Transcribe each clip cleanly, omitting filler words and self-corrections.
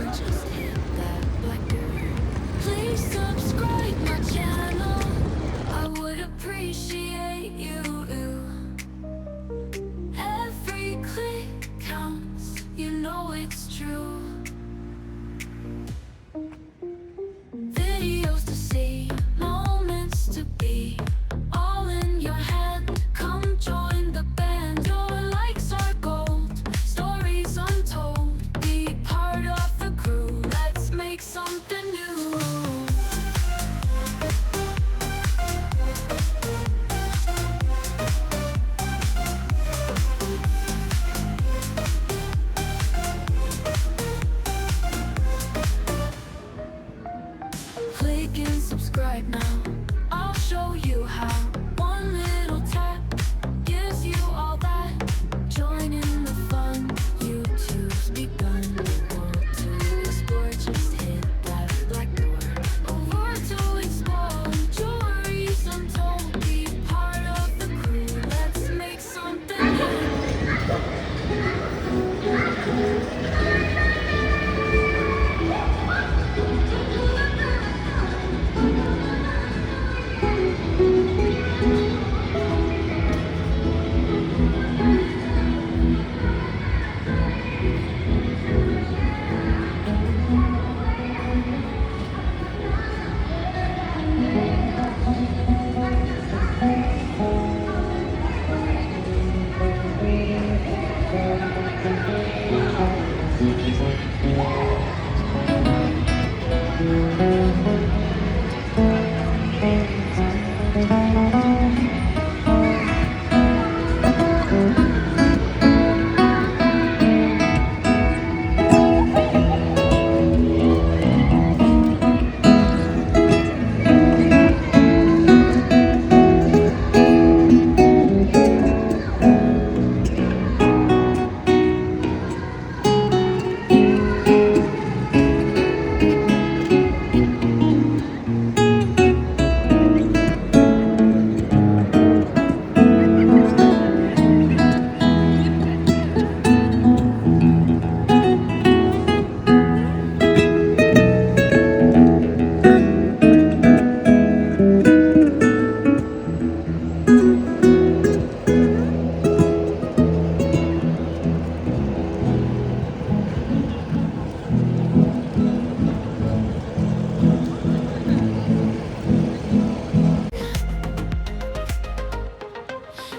just hit that black door. Please subscribe my channel. I would appreciate you. Every click counts, you know it's true. Videos to see, moments to be, all in your head. Come join the band. Your likes are gold, stories untold. Be part of the crew, let's make something new. Click and subscribe now. I'll show you how. One little tap gives you all that. Join in the fun. YouTube's begun. Want to explore? Just hit that black door. A world to explore. Stories untold. Be part of the crew. Let's make something new.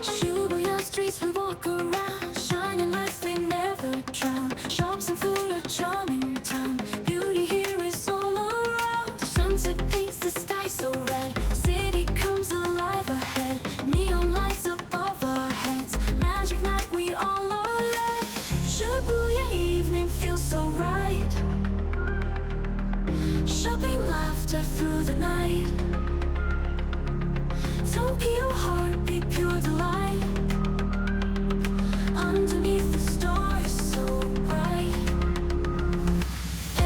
Shibuya streets we walk around, shining lights they never drown. Shops and food are charming town. Beauty here is all around. The sunset paints the sky so red. City comes alive ahead. Neon lights above our heads. Magic night we all are led. Shibuya evening feels so right. Shopping laughter through the night. Tokyo heartbeat pure delight. Underneath the stars so bright.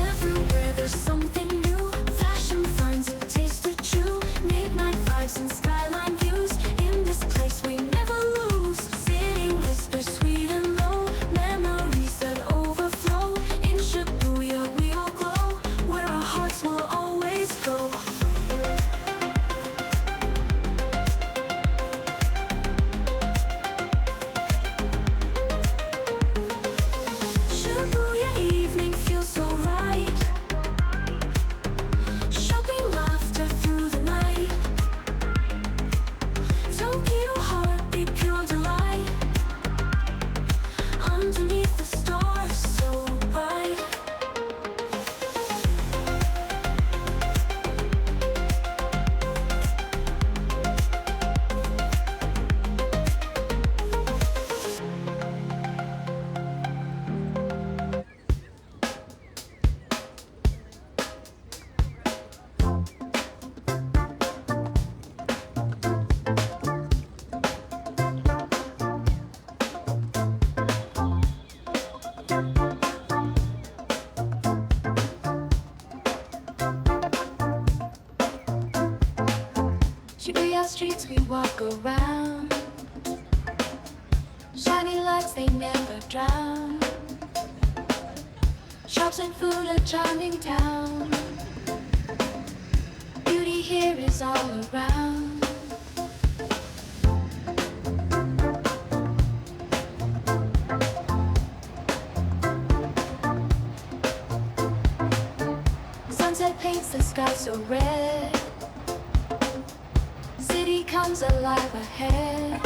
Everywhere there's something new. Fashion finds a taste to chew. Midnight vibes and skyline views. In this place we never lose. City whispers sweet and low. Memories that overflow. In Shibuya we all glow. Where our hearts will always go. Shibuya evening feels so right. Shopping laughter through the night. Tokyo heartbeat pure delight. Underneath the stars so bright. Shibuya streets we walk around. Shiny lights they never drown. Shops and food, a charming town. Beauty here is all around. Sunset paints the sky so red. City comes alive ahead.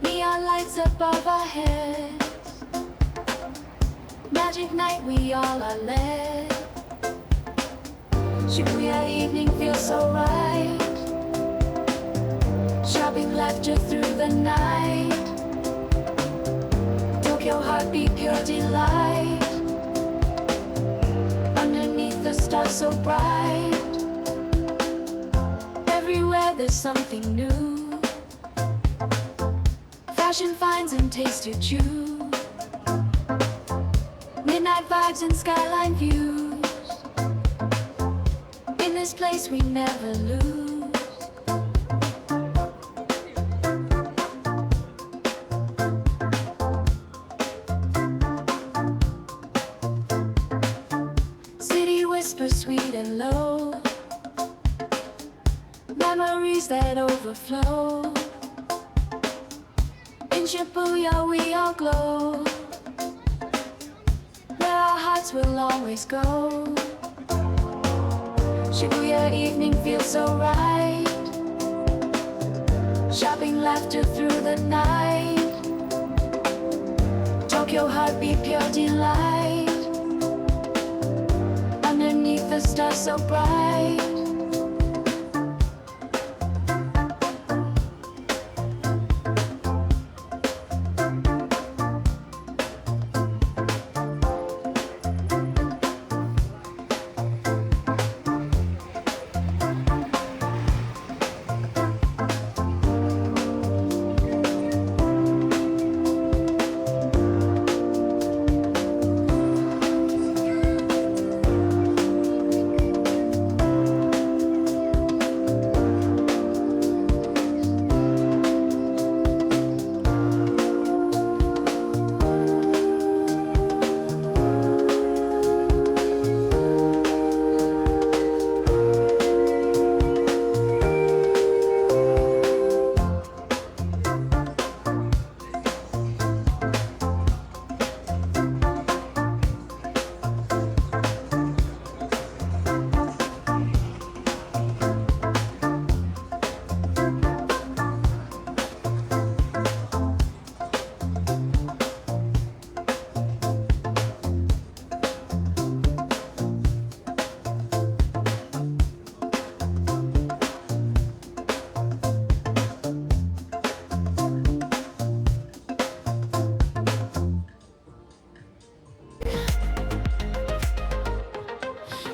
Neon lights above our heads. Magic night, we all are led. Shibuya evening feels so right. Shopping laughter through the night. Tokyo heartbeat, pure delight. Underneath the stars so bright. Everywhere there's something new. Fashion finds and taste to choose. Midnight vibes and skyline views. In this place we never lose. City whispers sweet and low. Memories that overflow. In Shibuya we all glow. Where our hearts will always go. Shibuya evening feels so right. Shopping laughter through the night. Tokyo heartbeat, pure delight. Underneath the stars so bright.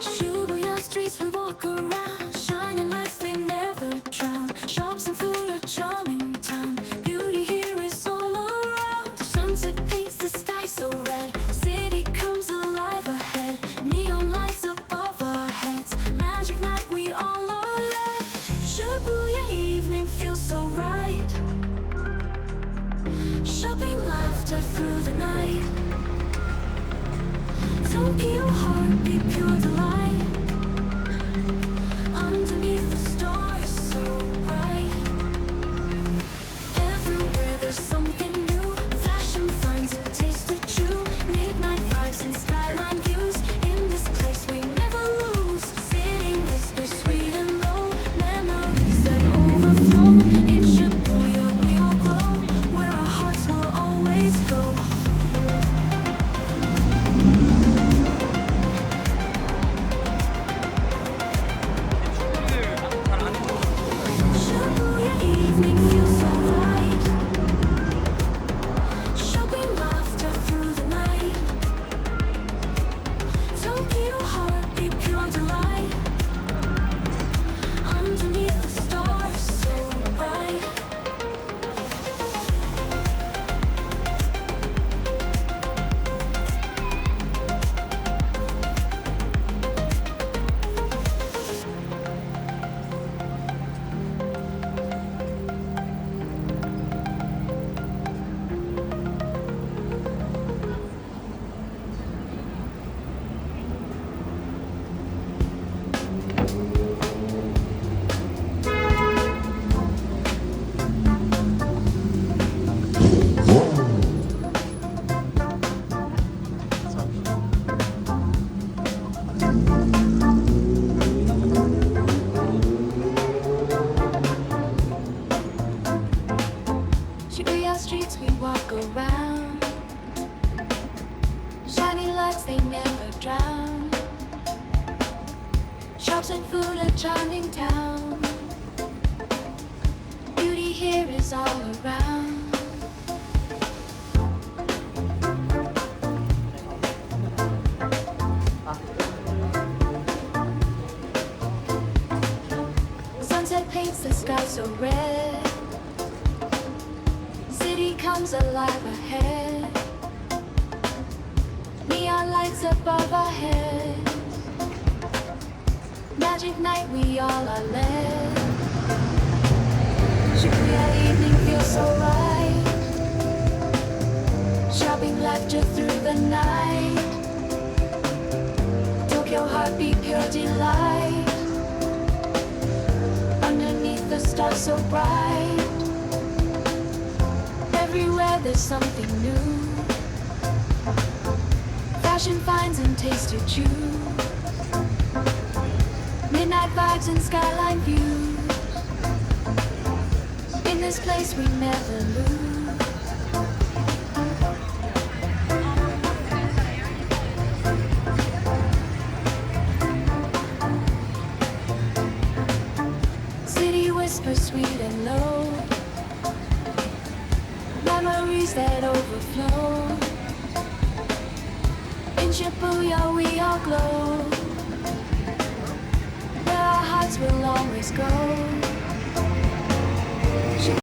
Shibuya streets we walk around, shining lights they never drown. Shops and food, a charming town. Beauty here is all around. Sunset paints the sky so red. City comes alive ahead. Neon lights above our heads. Magic night, we all are led. Shibuya evening feels so right. Shopping laughter through the night. Tokyo heartbeat, pure delight. Underneath the stars so bright. Everywhere there's something new. Fashion finds a taste to chew. Midnight vibes and skyline views. In this place we never lose. City whispers sweet and low. Memories that overflow. In Shibuya we all glow. Where our hearts will always go. smiles, they never drown. Shops and food, a charming town. Beauty here is all around. Sunset paints the sky so red. City comes alive ahead. Neon lights above our heads. Magic night, we all are led. Shibuya evening feels so right. Shopping laughter through the night. Tokyo heartbeat, pure delight. Underneath the stars so bright. Everywhere there's something new. Fashion finds and taste to choose. Midnight vibes and skyline views. In this place we never lose. City whispers sweet and low. Memories that overflow. In Shibuya we all glow. Where our hearts will always go.